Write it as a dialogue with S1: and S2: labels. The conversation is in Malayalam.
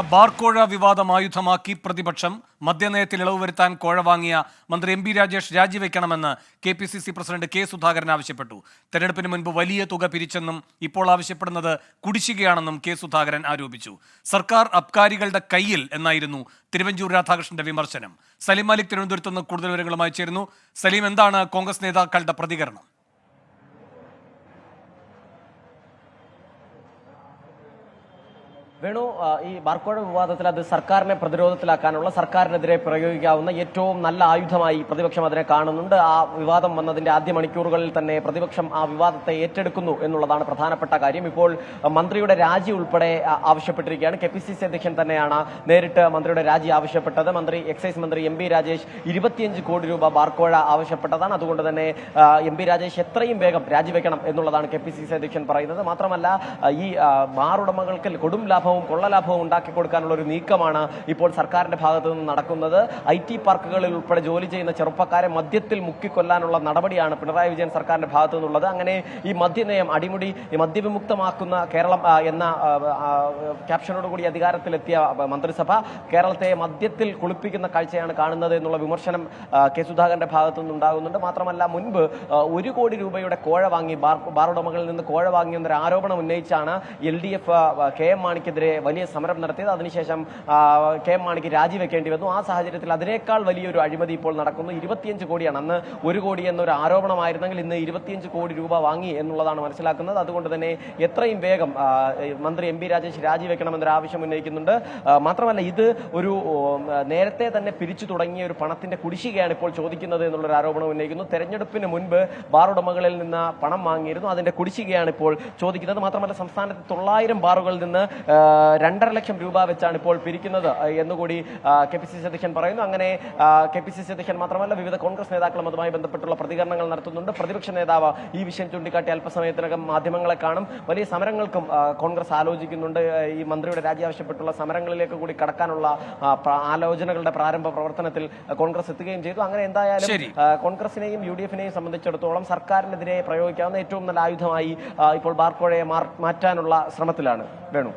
S1: ബാർക്കോഴ വിവാദം ആയുധമാക്കി പ്രതിപക്ഷം. മദ്യനയത്തിൽ ഇളവ് വരുത്താൻ കോഴ വാങ്ങിയ മന്ത്രി എം പി രാജേഷ് രാജിവെക്കണമെന്ന് KPCC പ്രസിഡന്റ് കെ സുധാകരൻ ആവശ്യപ്പെട്ടു. തെരഞ്ഞെടുപ്പിന് മുൻപ് വലിയ തുക പിരിച്ചെന്നും ഇപ്പോൾ ആവശ്യപ്പെടുന്നത് കുടിശ്ശികയാണെന്നും കെ സുധാകരൻ ആരോപിച്ചു. സർക്കാർ അബ്കാരികളുടെ കയ്യിൽ എന്നായിരുന്നു തിരുവഞ്ചൂർ രാധാകൃഷ്ണന്റെ വിമർശനം. സലീം മാലിക് തിരുവനന്തപുരത്ത് നിന്ന് കൂടുതൽ വിവരങ്ങളുമായി ചേരുന്നു. സലീം, എന്താണ് കോൺഗ്രസ് നേതാക്കളുടെ പ്രതികരണം?
S2: വേണു, ഈ ബാർക്കോഴ വിവാദത്തിൽ അത് സർക്കാരിനെ പ്രതിരോധത്തിലാക്കാനുള്ള, സർക്കാരിനെതിരെ പ്രയോഗിക്കാവുന്ന ഏറ്റവും നല്ല ആയുധമായി പ്രതിപക്ഷം അതിനെ കാണുന്നുണ്ട്. ആ വിവാദം വന്നതിന്റെ ആദ്യ മണിക്കൂറുകളിൽ തന്നെ പ്രതിപക്ഷം ആ വിവാദത്തെ ഏറ്റെടുക്കുന്നു എന്നുള്ളതാണ് പ്രധാനപ്പെട്ട കാര്യം. ഇപ്പോൾ മന്ത്രിയുടെ രാജി ഉൾപ്പെടെ ആവശ്യപ്പെട്ടിരിക്കുകയാണ്. KPCC അധ്യക്ഷൻ തന്നെയാണ് നേരിട്ട് മന്ത്രിയുടെ രാജി ആവശ്യപ്പെട്ടത്. എക്സൈസ് മന്ത്രി എം പി രാജേഷ് 25 കോടി രൂപ ബാർക്കോഴ ആവശ്യപ്പെട്ടതാണ്. അതുകൊണ്ട് തന്നെ എം പി രാജേഷ് എത്രയും വേഗം രാജിവെക്കണം എന്നുള്ളതാണ് KPCC അധ്യക്ഷൻ പറയുന്നത്. മാത്രമല്ല, ഈ ബാർ ഉടമകൾക്ക് കൊടും കൊള്ളലാഭവും ഉണ്ടാക്കി കൊടുക്കാനുള്ള ഒരു നീക്കമാണ് ഇപ്പോൾ സർക്കാരിന്റെ ഭാഗത്തു നിന്ന് നടക്കുന്നത്. IT പാർക്കുകളിൽ ഉൾപ്പെടെ ജോലി ചെയ്യുന്ന ചെറുപ്പക്കാരെ മദ്യത്തിൽ മുക്കിക്കൊല്ലാനുള്ള നടപടിയാണ് പിണറായി വിജയൻ സർക്കാരിന്റെ ഭാഗത്തു നിന്നുള്ളത്. അങ്ങനെ ഈ മദ്യനയം അടിമുടി മദ്യവിമുക്തമാക്കുന്ന കേരളം എന്ന ക്യാപ്ഷനോടുകൂടി അധികാരത്തിലെത്തിയ മന്ത്രിസഭ കേരളത്തെ മദ്യത്തിൽ കുളിപ്പിക്കുന്ന കാഴ്ചയാണ് കാണുന്നത് എന്നുള്ള വിമർശനം കെ സുധാകരന്റെ ഭാഗത്തു നിന്നുണ്ടാകുന്നുണ്ട്. മാത്രമല്ല, മുൻപ് 1 കോടി രൂപയുടെ കോഴ വാങ്ങി ബാർ ഉടമകളിൽ നിന്ന് കോഴ വാങ്ങിയെന്നൊരു ആരോപണം ഉന്നയിച്ചാണ് LDF KM മാണിക്കെതിരെ വലിയ സമരം നടത്തിയത്. അതിനുശേഷം KM മാണിക്ക് രാജിവെക്കേണ്ടി വന്നു. ആ സാഹചര്യത്തിൽ അതിനേക്കാൾ വലിയൊരു അഴിമതി ഇപ്പോൾ നടക്കുന്നു. 25 കോടിയാണ്. അന്ന് 1 കോടി എന്നൊരു ആരോപണമായിരുന്നെങ്കിൽ ഇന്ന് 25 കോടി രൂപ വാങ്ങി എന്നുള്ളതാണ് മനസ്സിലാക്കുന്നത്. അതുകൊണ്ട് തന്നെ എത്രയും വേഗം മന്ത്രി എം പി രാജേഷ് രാജിവെക്കണമെന്നൊരു ആവശ്യം ഉന്നയിക്കുന്നുണ്ട്. മാത്രമല്ല, ഇത് ഒരു നേരത്തെ തന്നെ പിരിച്ചു തുടങ്ങിയ ഒരു പണത്തിന്റെ കുടിശ്ശികയാണ് ഇപ്പോൾ ചോദിക്കുന്നത് എന്നുള്ളൊരു ആരോപണം ഉന്നയിക്കുന്നു. തെരഞ്ഞെടുപ്പിന് മുൻപ് ബാർ ഉടമകളിൽ നിന്ന് പണം വാങ്ങിയിരുന്നു, അതിന്റെ കുടിശ്ശികയാണ് ഇപ്പോൾ ചോദിക്കുന്നത്. മാത്രമല്ല, സംസ്ഥാനത്ത് 900 ബാറുകളിൽ നിന്ന് 2.5 ലക്ഷം രൂപ വെച്ചാണ് ഇപ്പോൾ പിരിക്കുന്നത് എന്നുകൂടി KPCC അധ്യക്ഷൻ പറയുന്നു. അങ്ങനെ KPCC അധ്യക്ഷൻ മാത്രമല്ല, വിവിധ കോൺഗ്രസ് നേതാക്കളും അതുമായി ബന്ധപ്പെട്ടുള്ള പ്രതികരണങ്ങൾ നടത്തുന്നുണ്ട്. പ്രതിപക്ഷ നേതാവ് ഈ വിഷയം ചൂണ്ടിക്കാട്ടി അല്പസമയത്തിനകം മാധ്യമങ്ങളെ കാണും. വലിയ സമരങ്ങൾക്കും കോൺഗ്രസ് ആലോചിക്കുന്നുണ്ട്. ഈ മന്ത്രിയുടെ രാജി ആവശ്യപ്പെട്ടുള്ള സമരങ്ങളിലേക്ക് കൂടി കടക്കാനുള്ള ആലോചനകളുടെ പ്രാരംഭ പ്രവർത്തനത്തിൽ കോൺഗ്രസ് എത്തുകയും ചെയ്തു. അങ്ങനെ എന്തായാലും കോൺഗ്രസിനെയും UDF നെയും സംബന്ധിച്ചിടത്തോളം സർക്കാരിനെതിരെ പ്രയോഗിക്കാവുന്ന ഏറ്റവും നല്ല ആയുധമായി ഇപ്പോൾ ബാർക്കോഴയെ മാറ്റാനുള്ള ശ്രമത്തിലാണ്. വേണു.